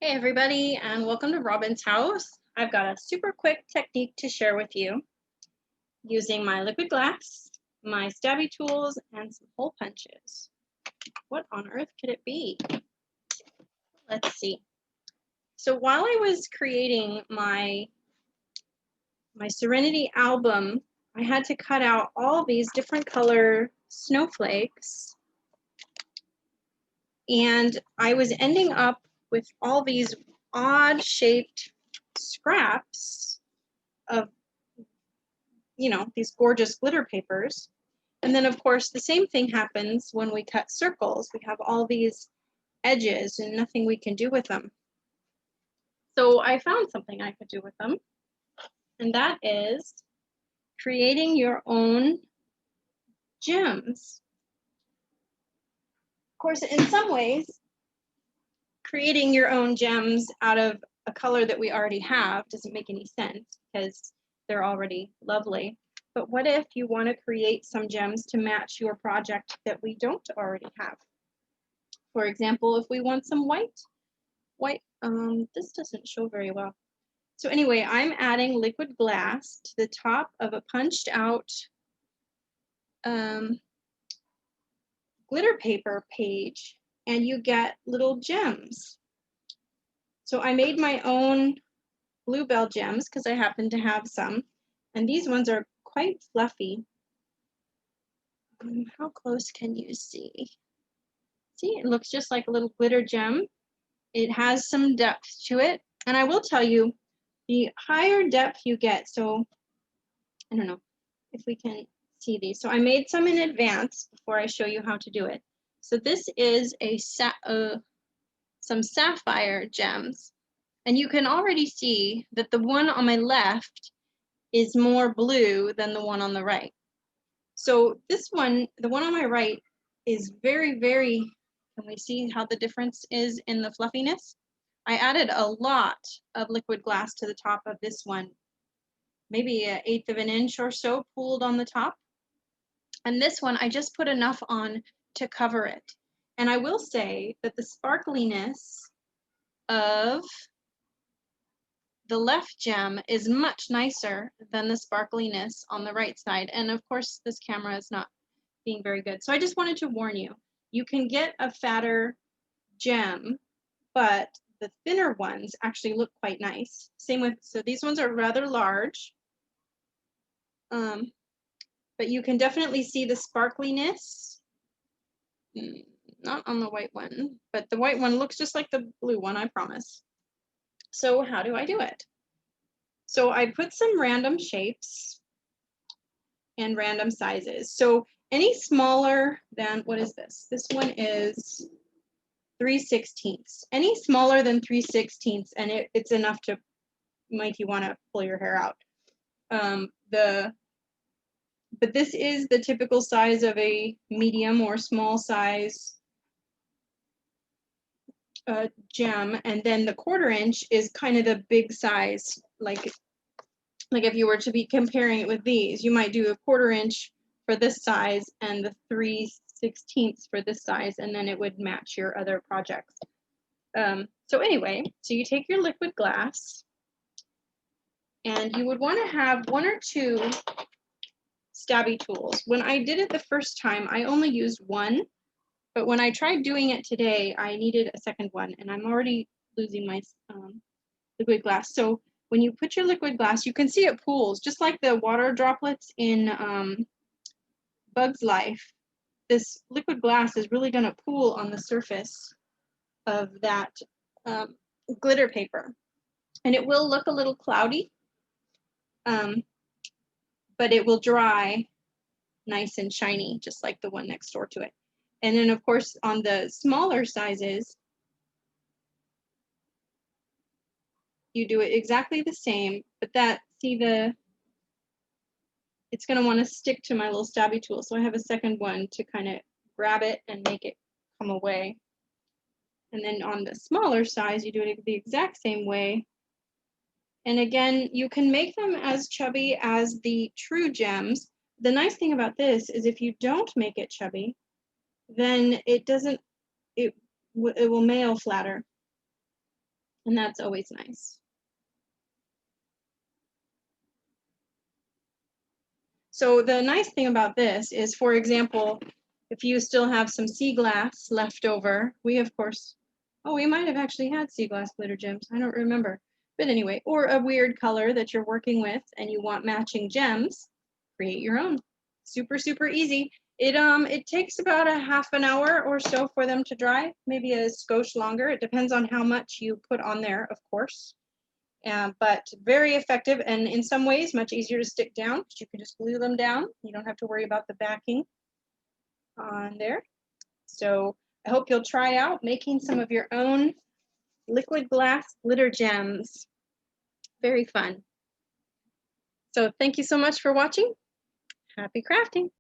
Hey everybody, and welcome to Robin's house. I've got a super quick technique to share with you using my liquid glass, my stabby tools, and some hole punches. What on earth could it be? Let's see. So while I was creating my Serenity album, I had to cut out all these different color snowflakes, and I was ending up with all these odd shaped scraps of these gorgeous glitter papers. And then of course the same thing happens when we cut circles. We have all these edges and nothing we can do with them. So I found something I could do with them, and that is creating your own gems. Of course, in some ways, creating your own gems out of a color that we already have doesn't make any sense because they're already lovely. But what if you want to create some gems to match your project that we don't already have? For example, if we want some white, this doesn't show very well. So anyway, I'm adding liquid glass to the top of a punched out glitter paper page, and you get little gems. So I made my own bluebell gems because I happen to have some, and these ones are quite fluffy. How close can you see? See, it looks just like a little glitter gem. It has some depth to it, and I will tell you, the higher depth you get, so I don't know if we can see these. So I made some in advance before I show you how to do it. So this is some sapphire gems, and you can already see that the one on my left is more blue than the one on the right. So this one, the one on my right, is very, can we see how the difference is in the fluffiness? I added a lot of liquid glass to the top of this one, maybe 1/8 of an inch or so pooled on the top. And this one, I just put enough on to cover it. And I will say that the sparkliness of the left gem is much nicer than the sparkliness on the right side. And of course, this camera is not being very good. So I just wanted to warn you, you can get a fatter gem, but the thinner ones actually look quite nice. Same with, so these ones are rather large, but you can definitely see the sparkliness. Not on the white one, but the white one looks just like the blue one, I promise. So how do I do it? So I put some random shapes and random sizes. So any smaller than, what is this? This one is 3/16. Any smaller than 3/16, and it's enough to make you want to pull your hair out. But this is the typical size of a medium or small size gem, and then the 1/4 inch is kind of the big size. Like if you were to be comparing it with these, you might do a 1/4 inch for this size and the 3/16 for this size, and then it would match your other projects. So anyway, so you take your liquid glass, and you would want to have 1 or 2 stabby tools. When I did it the first time, I only used 1, but when I tried doing it today, I needed a second one, and I'm already losing my liquid glass. So when you put your liquid glass, you can see it pools, just like the water droplets in Bug's Life. This liquid glass is really going to pool on the surface of that glitter paper. And it will look a little cloudy, but it will dry nice and shiny, just like the one next door to it. And then of course on the smaller sizes, you do it exactly the same, but it's going to want to stick to my little stabby tool. So I have a second one to kind of grab it and make it come away. And then on the smaller size, you do it the exact same way. And again, you can make them as chubby as the true gems. The nice thing about this is if you don't make it chubby, then it will mail flatter. And that's always nice. So the nice thing about this is, for example, if you still have some sea glass left over, we of course, oh, we might have actually had sea glass glitter gems. I don't remember. But anyway, or a weird color that you're working with and you want matching gems, create your own. Super, super easy. It takes about a half an hour or so for them to dry, maybe a skosh longer. It depends on how much you put on there, of course. But very effective, and in some ways much easier to stick down because you can just glue them down. You don't have to worry about the backing on there. So I hope you'll try out making some of your own liquid glass glitter gems. Very fun. So thank you so much for watching. Happy crafting.